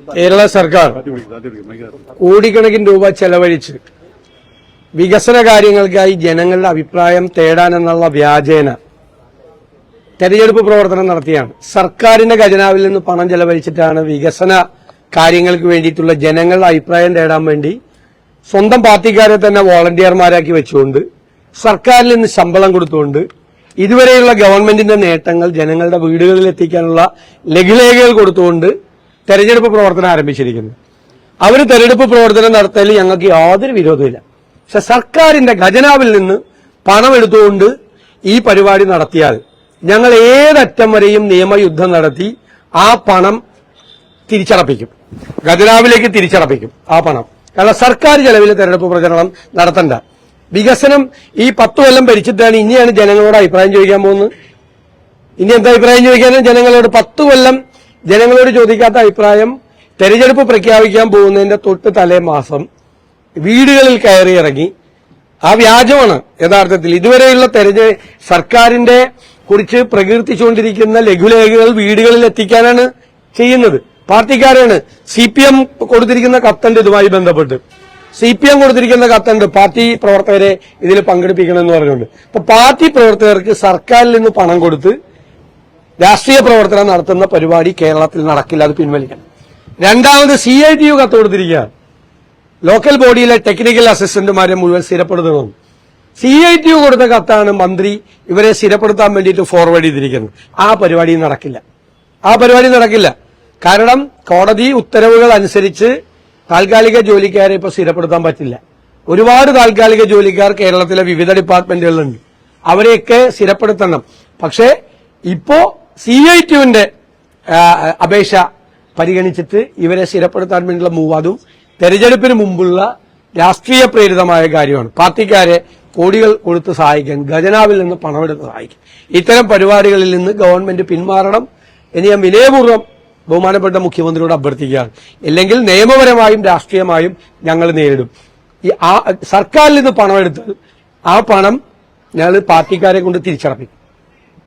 കേരള സർക്കാർ കോടിക്കണക്കിന് രൂപ ചെലവഴിച്ച് വികസന കാര്യങ്ങൾക്കായി ജനങ്ങളുടെ അഭിപ്രായം തേടാനെന്നുള്ള വ്യാജേന തെരഞ്ഞെടുപ്പ് പ്രവർത്തനം നടത്തിയാണ്. സർക്കാരിന്റെ ഖജനാവിൽ നിന്ന് പണം ചെലവഴിച്ചിട്ടാണ് വികസന കാര്യങ്ങൾക്ക് വേണ്ടിയിട്ടുള്ള ജനങ്ങളുടെ അഭിപ്രായം തേടാൻ വേണ്ടി സ്വന്തം പാർട്ടിക്കാരെ തന്നെ വോളണ്ടിയർമാരാക്കി വെച്ചുകൊണ്ട് സർക്കാരിൽ നിന്ന് ശമ്പളം കൊടുത്തുകൊണ്ട് ഇതുവരെയുള്ള ഗവൺമെന്റിന്റെ നേട്ടങ്ങൾ ജനങ്ങളുടെ വീടുകളിൽ എത്തിക്കാനുള്ള ലഘുലേഖകൾ കൊടുത്തുകൊണ്ട് തെരഞ്ഞെടുപ്പ് പ്രവർത്തനം ആരംഭിച്ചിരിക്കുന്നു. അവർ തെരഞ്ഞെടുപ്പ് പ്രവർത്തനം നടത്തൽ ഞങ്ങൾക്ക് യാതൊരു വിരോധമില്ല. പക്ഷെ സർക്കാരിന്റെ ഖജനാവിൽ നിന്ന് പണം എടുത്തുകൊണ്ട് ഈ പരിപാടി നടത്തിയാൽ ഞങ്ങൾ ഏതറ്റം വരെയും നിയമയുദ്ധം നടത്തി ആ പണം തിരിച്ചടപ്പിക്കും, ഖജനാവിലേക്ക് തിരിച്ചടപ്പിക്കും ആ പണം. കാരണം സർക്കാർ ചെലവിൽ തെരഞ്ഞെടുപ്പ് പ്രചരണം നടത്തണ്ട. വികസനം ഈ 10 കൊല്ലം ഭരിച്ചിട്ടാണ് ഇനിയാണ് ജനങ്ങളോട് അഭിപ്രായം ചോദിക്കാൻ പോകുന്നത്. ഇനി എന്താ അഭിപ്രായം ചോദിക്കാനും ജനങ്ങളോട്? 10 കൊല്ലം ജനങ്ങളോട് ചോദിക്കാത്ത അഭിപ്രായം തെരഞ്ഞെടുപ്പ് പ്രഖ്യാപിക്കാൻ പോകുന്നതിന്റെ തൊട്ട് തലേ മാസം വീടുകളിൽ കയറി ഇറങ്ങി. ആ വ്യാജമാണ് യഥാർത്ഥത്തിൽ. ഇതുവരെയുള്ള സർക്കാരിന്റെ കുറിച്ച് പ്രകീർത്തിച്ചുകൊണ്ടിരിക്കുന്ന ലഘുലേഖകൾ വീടുകളിൽ എത്തിക്കാനാണ് ചെയ്യുന്നത്. പാർട്ടിക്കാരാണ്. CPM കൊടുത്തിരിക്കുന്ന കത്തുണ്ട് ഇതുമായി ബന്ധപ്പെട്ട്. CPM കൊടുത്തിരിക്കുന്ന കത്തുണ്ട് പാർട്ടി പ്രവർത്തകരെ ഇതിൽ പങ്കെടുപ്പിക്കണമെന്ന് പറഞ്ഞുകൊണ്ട്. അപ്പൊ പാർട്ടി പ്രവർത്തകർക്ക് സർക്കാരിൽ നിന്ന് പണം കൊടുത്ത് രാഷ്ട്രീയ പ്രവർത്തനം നടത്തുന്ന പരിപാടി കേരളത്തിൽ നടക്കില്ല, അത് പിൻവലിക്കണം. രണ്ടാമത് CITU കത്ത് കൊടുത്തിരിക്കുക. ലോക്കൽ ബോഡിയിലെ ടെക്നിക്കൽ അസിസ്റ്റന്റുമാരെ മുഴുവൻ സ്ഥിരപ്പെടുത്തണമെന്ന്. CITU കൊടുത്ത കത്താണ് മന്ത്രി ഇവരെ സ്ഥിരപ്പെടുത്താൻ വേണ്ടിയിട്ട് ഫോർവേഡ് ചെയ്തിരിക്കുന്നത്. ആ പരിപാടി നടക്കില്ല. കാരണം കോടതി ഉത്തരവുകൾ അനുസരിച്ച് താൽക്കാലിക ജോലിക്കാരെ ഇപ്പൊ സ്ഥിരപ്പെടുത്താൻ പറ്റില്ല. ഒരുപാട് താൽക്കാലിക ജോലിക്കാർ കേരളത്തിലെ വിവിധ ഡിപ്പാർട്ട്മെന്റുകളിലുണ്ട്. അവരെയൊക്കെ സ്ഥിരപ്പെടുത്തണം. പക്ഷേ ഇപ്പോ CITUവിന്റെ അപേക്ഷ പരിഗണിച്ചിട്ട് ഇവരെ സ്ഥിരപ്പെടുത്താൻ വേണ്ടിയുള്ള മൂവാതും തെരഞ്ഞെടുപ്പിന് മുമ്പുള്ള രാഷ്ട്രീയ പ്രേരിതമായ കാര്യമാണ്. പാർട്ടിക്കാരെ കോടികൾ കൊടുത്ത് സഹായിക്കാൻ, ഖജനാവിൽ നിന്ന് പണമെടുത്ത് സഹായിക്കാൻ. ഇത്തരം പരിപാടികളിൽ നിന്ന് ഗവൺമെന്റ് പിന്മാറണം എന്ന് ഞാൻ വിനയപൂർവ്വം ബഹുമാനപ്പെട്ട മുഖ്യമന്ത്രിയോട് അഭ്യർത്ഥിക്കുകയാണ്. ഇല്ലെങ്കിൽ നിയമപരമായും രാഷ്ട്രീയമായും ഞങ്ങൾ നേരിടും. സർക്കാരിൽ നിന്ന് പണമെടുത്താൽ ആ പണം ഞങ്ങൾ പാർട്ടിക്കാരെ കൊണ്ട് തിരിച്ചടപ്പിക്കും.